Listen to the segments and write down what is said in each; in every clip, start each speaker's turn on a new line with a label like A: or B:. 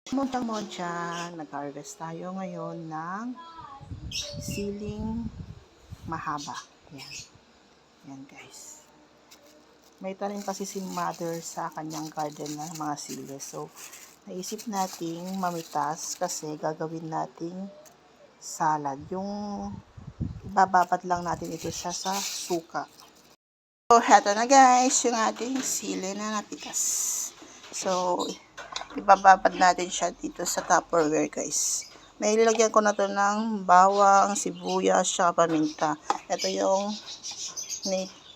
A: Montang-moncha, nag-harvest tayo ngayon ng siling mahaba. Yan. Yan guys. May tanim kasi si mother sa kanyang garden ng mga sili. So, naisip nating mamitas kasi gagawin nating salad. Yung ibababat lang natin ito siya sa suka. So, heto na guys, yung ating sili na napitas. So, ibababad natin siya dito sa Tupperware guys. May ilagyan ko na to ng bawang, sibuyas, saka paminta. Ito yung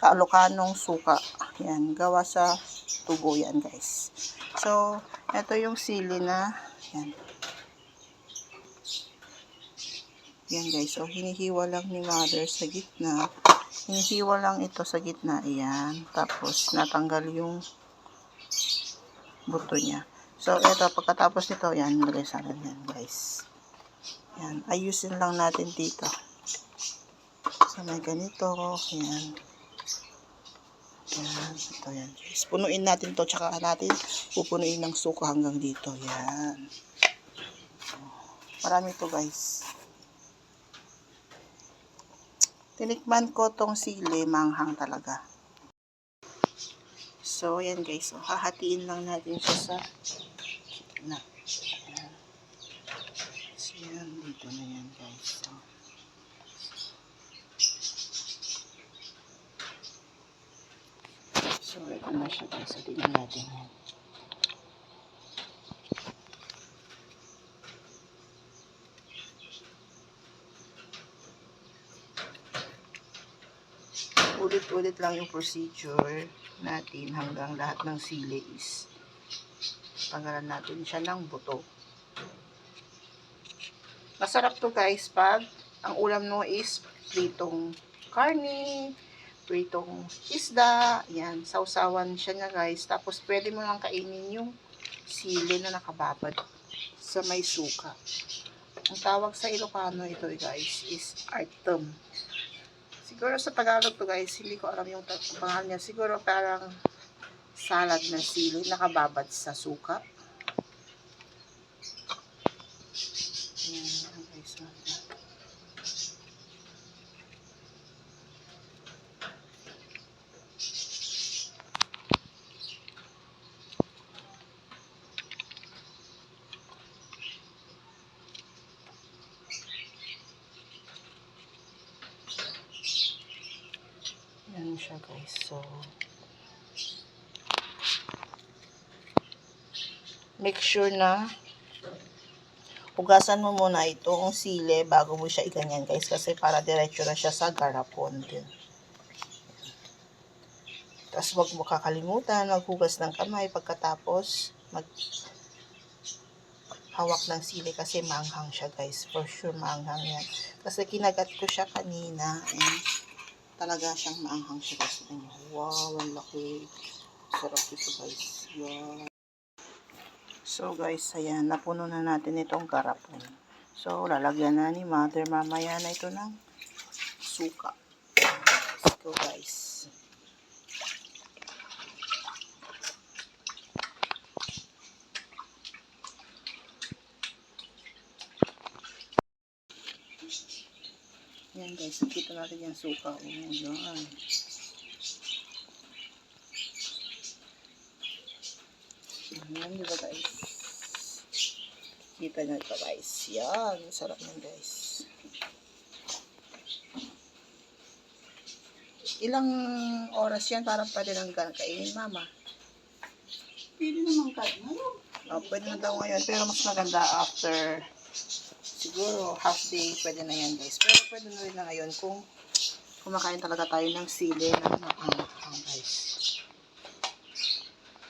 A: Alocanong suka. Yan, gawa sa tubo yan guys. So, ito yung sili na, yan. Yan guys, so hinihiwa lang ni mother sa gitna. Hinihiwa lang ito sa gitna, yan. Tapos, natanggal yung buto niya. So, ito, pagkatapos nito, yan, lagay sa atin yan, guys. Yan, ayusin lang natin dito. So, may ganito, yan. Yan, ito yan, guys. Punuin natin to, tsaka natin pupunuin ng suka hanggang dito, yan. Marami to, guys. Tinikman ko tong sili, manghang talaga. So, yan guys. So, hahatiin lang natin siya sa gitna. Ayan. So, yan. Dito na yan guys. So, ito na siya guys. So, tingnan natin yan. Ulit-ulit lang yung procedure natin hanggang lahat ng sili is tanggalan natin siya ng buto. Masarap to guys pag ang ulam mo is pritong karne, pritong isda, yan, sausawan siya nga guys. Tapos pwede mo lang kainin yung sili na nakababad sa may suka. Ang tawag sa Ilocano ito guys is artem. Siguro sa Tagalog to guys, hindi ko alam yung pangalan niya. Siguro parang salad na sili nakababad sa suka. Yan guys. Yan siya guys. So, make sure na hugasan mo muna itong sili bago mo siya iganyan guys. Kasi para diretso na siya sa garapon din. Tapos huwag mo kakalimutan maghugas ng kamay pagkatapos hawak ng sili kasi maanghang siya guys. For sure maanghang yan. Kasi kinagat ko siya kanina. Talaga siyang maanghang siya guys. Wow, ang laki. Sarap ito guys. Yan. So guys, ayan, napuno na natin itong garapon. So, lalagyan na ni mother mamaya na ito ng suka. Let's go guys. Yan guys, nakita natin yung suka. Oh, yan. Yan, diba guys? Kita nyo ito guys. Yan, sarap yan guys. Ilang oras yan para pwede nang kainin mama?
B: Pwede naman kainin.
A: Pwede na daw ngayon, pero mas maganda after siguro half day, pwede na yan guys. Pero pwede na rin na ngayon kung kumakain talaga tayo ng sili na maanghang guys.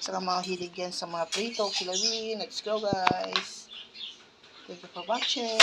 A: Saka mga hilig yan sa mga prito, kilawin. Let's go guys. Thank you for watching.